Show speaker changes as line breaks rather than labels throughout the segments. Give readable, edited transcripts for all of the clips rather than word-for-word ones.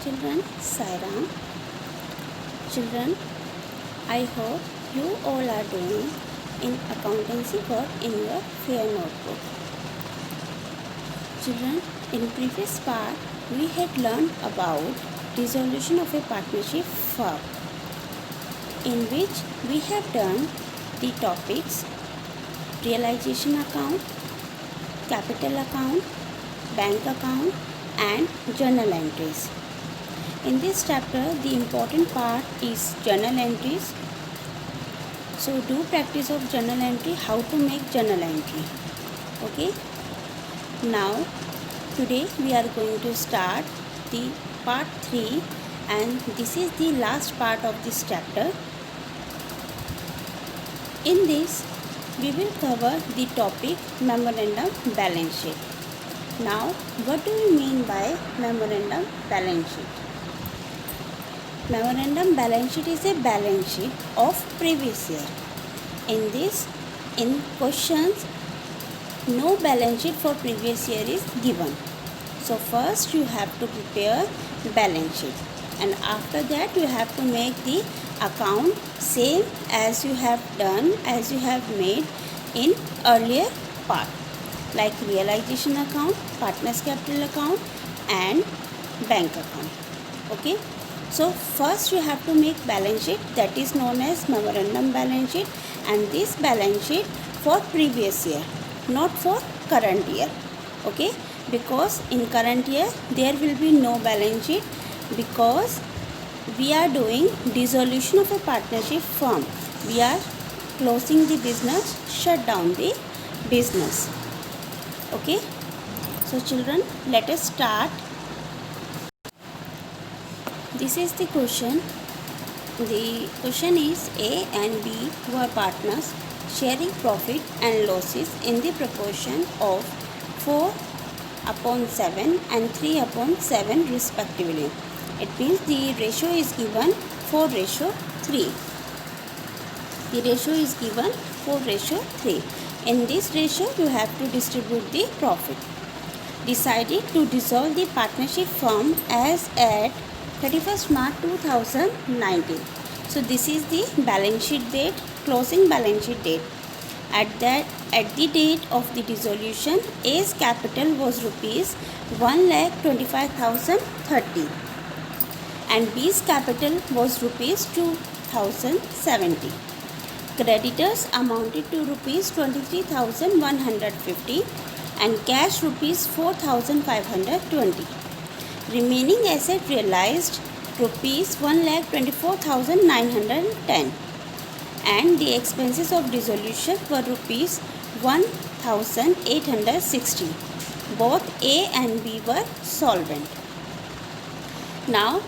Children, Sairam. Children, I hope you all are doing in accountancy work in your fair notebook. Children, in previous part we had learned about dissolution of a partnership firm, in which we have done the topics realization account, capital account, bank account and journal entries. In this chapter, the important part is journal entries. So do practice of journal entry, how to make journal entry. Okay. Now, today we are going to start the part 3 and this is the last part of this chapter. In this, we will cover the topic memorandum balance sheet. Now, what do we mean by memorandum balance sheet? Memorandum balance sheet is a balance sheet of previous year. In this, in questions, no balance sheet for previous year is given. So first you have to prepare balance sheet and after that you have to make the account same as you have done, as you have made in earlier part, like realization account, partners capital account and bank account. Okay. So first you have to make balance sheet, that is known as memorandum balance sheet, and this balance sheet for previous year, not for current year. Okay, because in current year there will be no balance sheet because we are doing dissolution of a partnership firm. We are closing the business, shut down the business. Okay, so children, let us start. This is the question. The question is A and B were partners sharing profit and losses in the proportion of 4/7 and 3/7 respectively. It means the ratio is given 4:3. The ratio is given 4:3. In this ratio you have to distribute the profit. Decided to dissolve the partnership firm as at 31st March 2019. So this is the balance sheet date, closing balance sheet date. At the date of the dissolution, A's capital was rupees 1,25,030 and B's capital was rupees 2,070. Creditors amounted to rupees 23,150 and cash rupees 4,520. Remaining asset realized rupees 1,24,910 and the expenses of dissolution were rupees 1,860. Both A and B were solvent. Now,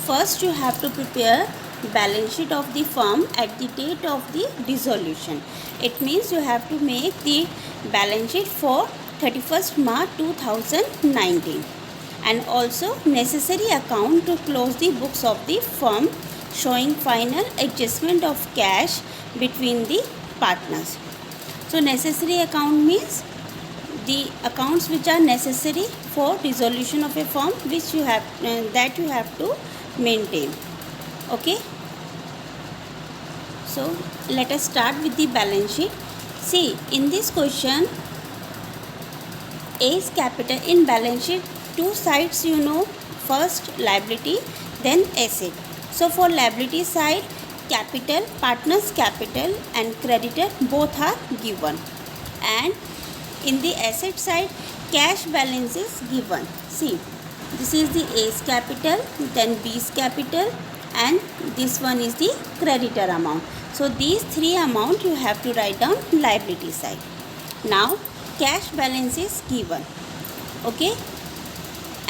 first you have to prepare balance sheet of the firm at the date of the dissolution. It means you have to make the balance sheet for 31st March 2019. And also necessary account to close the books of the firm, showing final adjustment of cash between the partners. So necessary account means the accounts which are necessary for dissolution of a firm, which you have that you have to maintain. Okay. So let us start with the balance sheet. See, in this question, A's capital in balance sheet, two sides you know, first liability then asset. So for liability side, capital, partners capital and creditor both are given, and in the asset side cash balance is given. See, this is the A's capital, then B's capital and this one is the creditor amount. So these three amount you have to write down liability side. Now cash balance is given. Okay.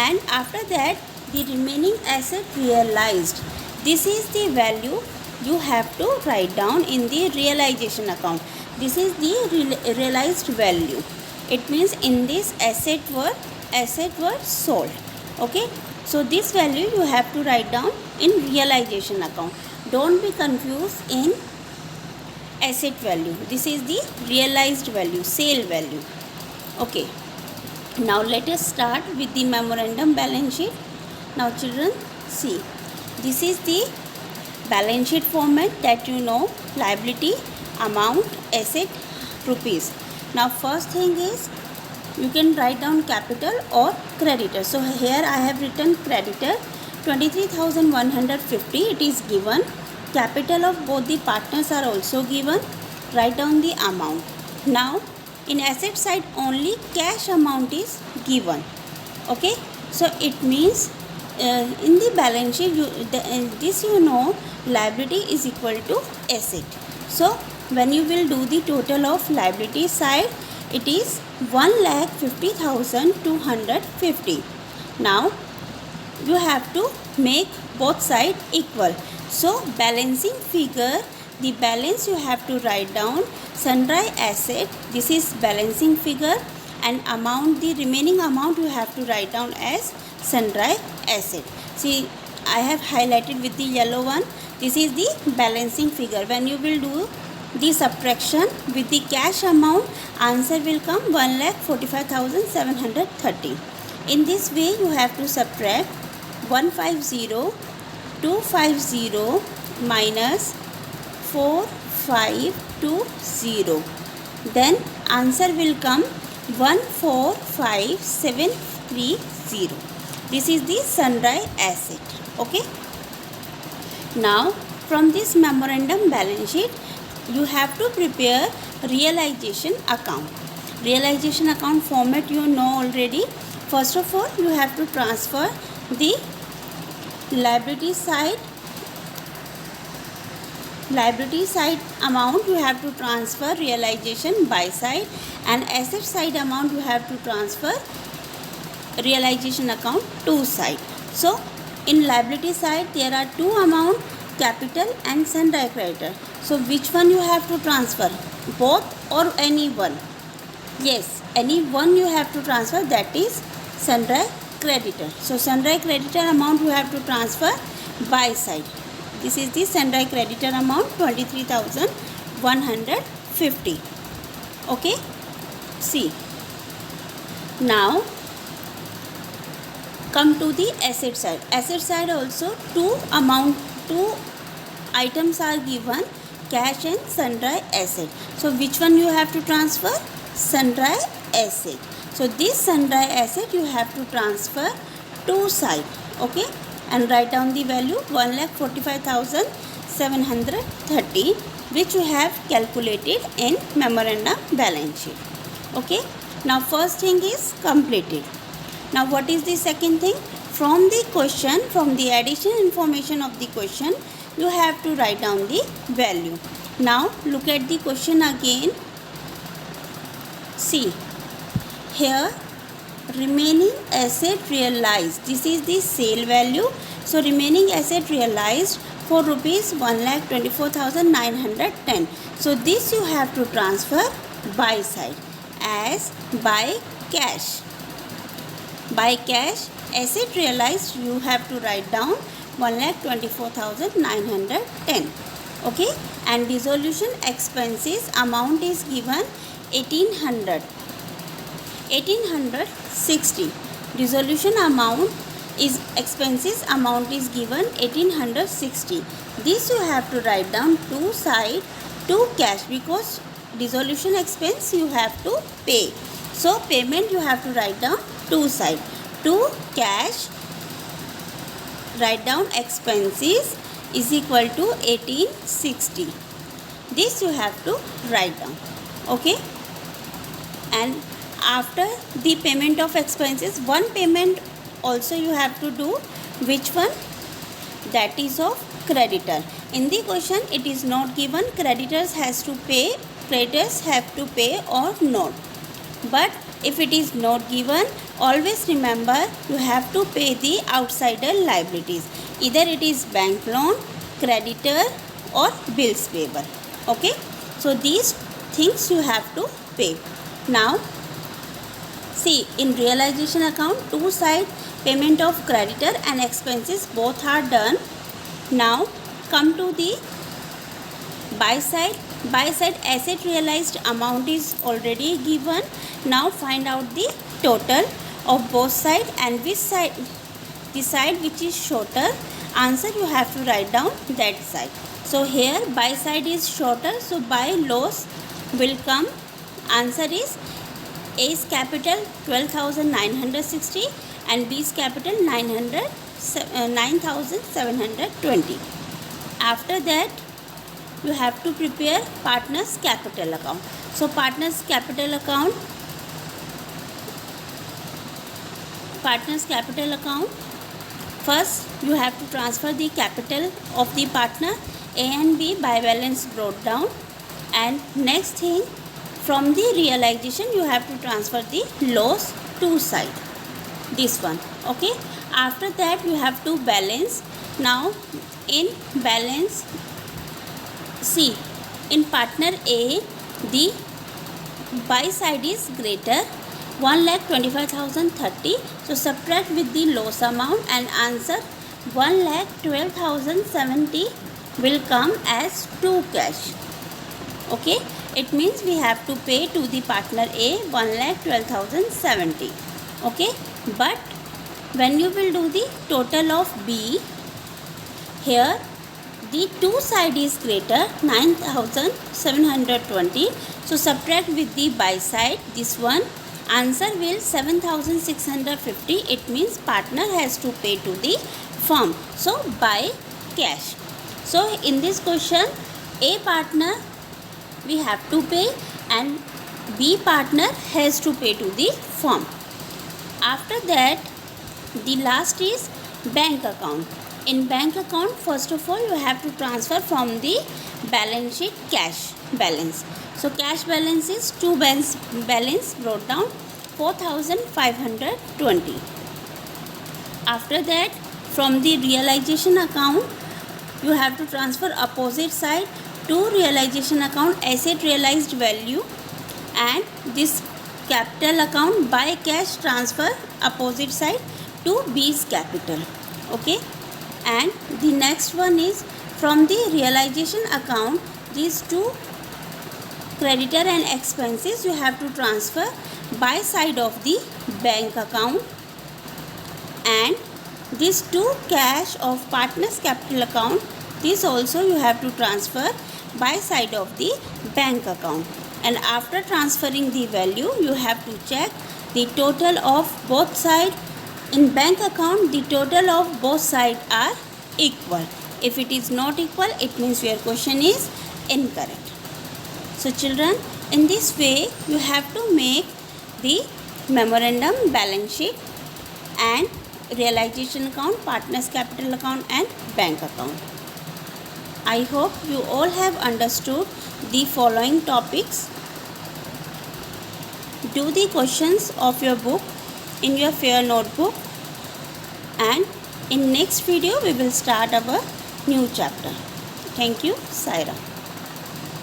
And after that the remaining asset realized, this is the value you have to write down in the realization account. This is the realized value. It means in this asset were sold. Okay, so this value you have to write down in realization account. Don't be confused in asset value. This is the realized value, sale value. Okay. Now let us start with the memorandum balance sheet. Now children, see, this is the balance sheet format that you know: liability, amount, asset, rupees. Now first thing is, you can write down capital or creditor. So here I have written creditor 23,150, it is given. Capital of both the partners are also given. Write down the amount. Now in asset side only cash amount is given. Okay, so it means in the balance sheet this you know, liability is equal to asset. So when you will do the total of liability side, it is 1,50,250. Now you have to make both sides equal. So balancing figure, the balance you have to write down sundry asset, this is balancing figure, and amount, the remaining amount you have to write down as sundry asset. See, I have highlighted with the yellow one. This is the balancing figure. When you will do the subtraction with the cash amount, answer will come 1,45,730. In this way you have to subtract 150,250 minus 4,520. Then answer will come 145,730. This is the sundry asset. Okay. Now from this memorandum balance sheet, you have to prepare realization account. Realization account format you know already. First of all, you have to transfer the liability side amount, you have to transfer realization buy side, and asset side amount you have to transfer realization account to side. So in liability side there are two amount, capital and sundry creditor. So which one you have to transfer? Both or any one? Yes, any one you have to transfer, that is sundry creditor. So sundry creditor amount you have to transfer buy side. This is the sundry creditor amount 23,150. Okay. See. Now come to the asset side. Asset side also two items are given, cash and sundry asset. So which one you have to transfer? Sundry asset. So this sundry asset you have to transfer to side. Okay, and write down the value 1,45,730, which you have calculated in memorandum balance sheet. Okay, now first thing is completed. Now what is the second thing? From the question, from the additional information of the question, you have to write down the value. Now look at the question again. See, here remaining asset realized, this is the sale value. So remaining asset realized for rupees 1,24,910. So this you have to transfer buy side as by cash. By cash, asset realized you have to write down 1,24,910. Okay, and dissolution expenses amount is given 1860. Dissolution amount is expenses amount is given 1860. This you have to write down to side to cash, because dissolution expense you have to pay. So payment you have to write down to side. To cash, write down expenses is equal to 1860. This you have to write down. Okay, and after the payment of expenses, one payment also you have to do. Which one? That is of creditor. In the question it is not given creditors have to pay or not. But if it is not given, always remember you have to pay the outsider liabilities. Either it is bank loan, creditor or bills payable. Okay, so these things you have to pay. Now see, in realization account, two side payment of creditor and expenses both are done. Now come to the buy side. Buy side asset realized amount is already given. Now find out the total of both side and which side the side which is shorter, answer you have to write down that side. So here buy side is shorter, so buy loss will come. Answer is A's capital 12,960 and B's capital 9,720. After that you have to prepare partner's capital account. So partner's capital account, first you have to transfer the capital of the partner A and B by balance brought down, and next thing, from the realization you have to transfer the loss to side, this one. Okay, after that you have to balance. Now in balance, see, in partner A the buy side is greater 1,25,030, so subtract with the loss amount and answer 1,12,070 will come as to cash. Okay, it means we have to pay to the partner A 1,12,070. Okay, but when you will do the total of B, here the two side is greater 9,720, so subtract with the buy side, this one, answer will 7,650. It means partner has to pay to the firm, so by cash. So in this question, A partner we have to pay and B partner has to pay to the firm. After that, the last is bank account. In bank account, first of all you have to transfer from the balance sheet cash balance. So cash balance is to balance brought down 4,520. After that, from the realization account you have to transfer opposite side to realization account asset realized value, and this capital account by cash transfer opposite side to B's capital. Okay, and the next one is from the realization account, these two creditor and expenses you have to transfer by side of the bank account, and these two cash of partner's capital account, this also you have to transfer by side of the bank account. And after transferring the value, you have to check the total of both sides. In bank account, the total of both sides are equal. If it is not equal, it means your question is incorrect. So children, in this way you have to make the memorandum, balance sheet and realization account, partner's capital account and bank account. I hope you all have understood the following topics. Do the questions of your book in your fair notebook, and in next video we will start our new chapter. Thank you, Saira.